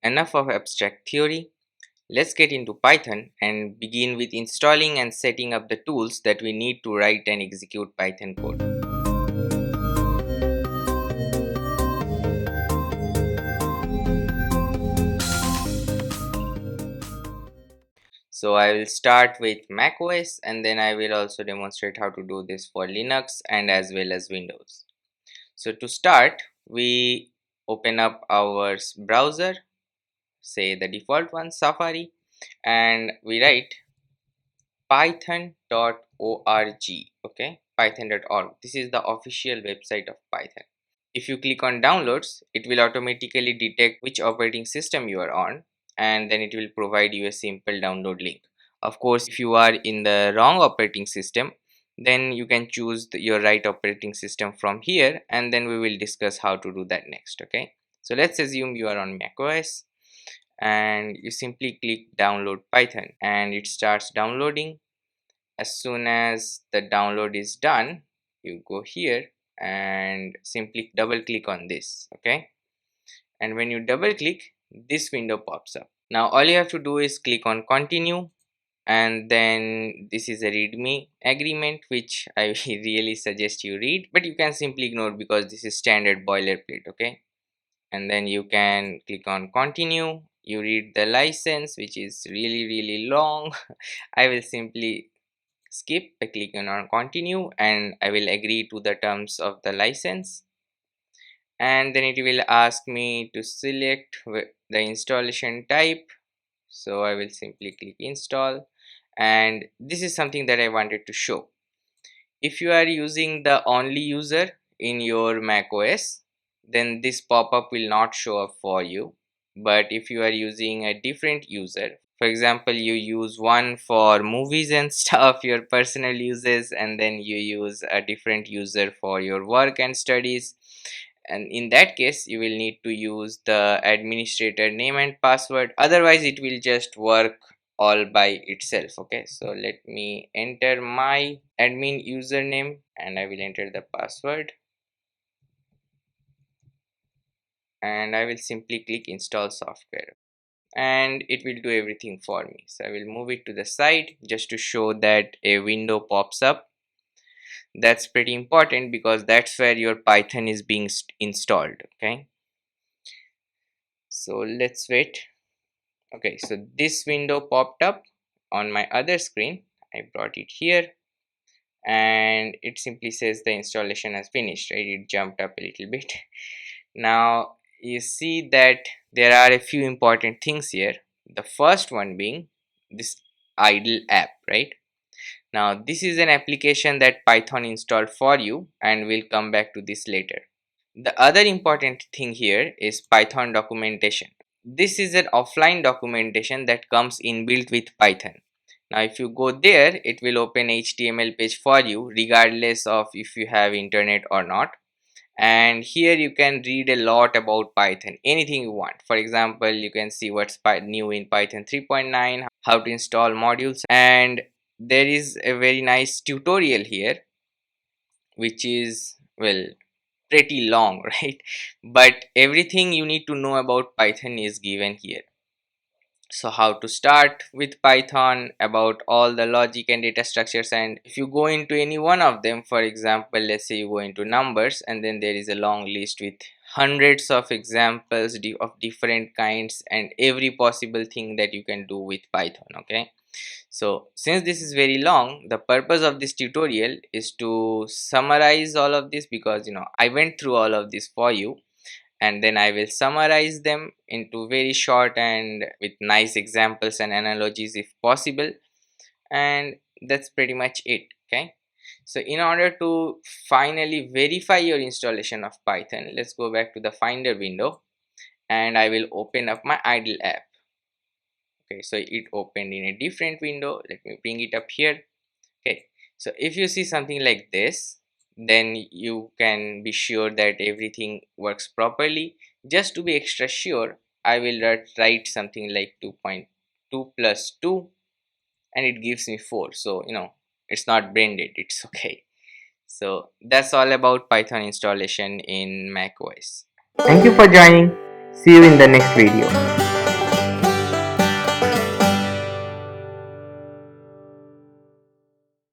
enough of abstract theory. Let's get into Python and begin with installing and setting up the tools that we need to write and execute Python code. So I will start with macOS and then I will also demonstrate how to do this for Linux and as well as Windows. So to start, we open up our browser, say the default one, Safari, and we write python.org. Okay, python.org. This is the official website of Python. If you click on downloads, it will automatically detect which operating system you are on, and then it will provide you a simple download link. Of course, if you are in the wrong operating system, then you can choose your right operating system from here, and then we will discuss how to do that next. Okay, so let's assume you are on macOS and you simply click download Python and it starts downloading. As soon as the download is done, you go here and simply double click on this. Okay, and when you double click, this window pops up. Now all you have to do is click on continue, and then this is a readme agreement which I really suggest you read, but you can simply ignore because this is standard boilerplate. Okay, and then you can click on continue. You read the license, which is really long. I will simply skip by clicking on continue and I will agree to the terms of the license, and then it will ask me to select the installation type. So I will simply click install, and this is something that I wanted to show. If you are using the only user in your macOS, then this pop-up will not show up for you. But if you are using a different user, for example, you use one for movies and stuff, your personal uses, and then you use a different user for your work and studies, and in that case you will need to use the administrator name and password, otherwise it will just work all by itself. Okay, so let me enter my admin username and I will enter the password, and I will simply click install software and it will do everything for me. So I will move it to the side just to show that a window pops up. That's pretty important because that's where your Python is being installed. Okay, so let's wait. Okay, so this window popped up on my other screen. I brought it here and it simply says the installation has finished, right? It jumped up a little bit. Now you see that there are a few important things here. The first one being this idle app, right? Now this is an application that Python installed for you, and we'll come back to this later. The other important thing here is Python documentation. This is an offline documentation that comes inbuilt with Python. Now if you go there, it will open HTML page for you regardless of if you have internet or not, and here you can read a lot about Python, anything you want. For example, you can see what's new in Python 3.9, how to install modules, and there is a very nice tutorial here which is, well, pretty long, right? But everything you need to know about Python is given here. So how to start with Python, about all the logic and data structures, and if you go into any one of them, for example, let's say you go into numbers, and then there is a long list with hundreds of examples of different kinds and every possible thing that you can do with Python. Okay, so since this is very long, the purpose of this tutorial is to summarize all of this, because I went through all of this for you, and then I will summarize them into very short and with nice examples and analogies if possible, and that's pretty much it. Okay, so in order to finally verify your installation of Python, let's go back to the Finder window and I will open up my idle app. Okay, so it opened in a different window. Let me bring it up here. Okay, so if you see something like this, then you can be sure that everything works properly. Just to be extra sure, I will write something like 2.2 plus 2 and it gives me 4. So it's not branded, it's okay. So that's all about Python installation in macOS. Thank you for joining. See you in the next video.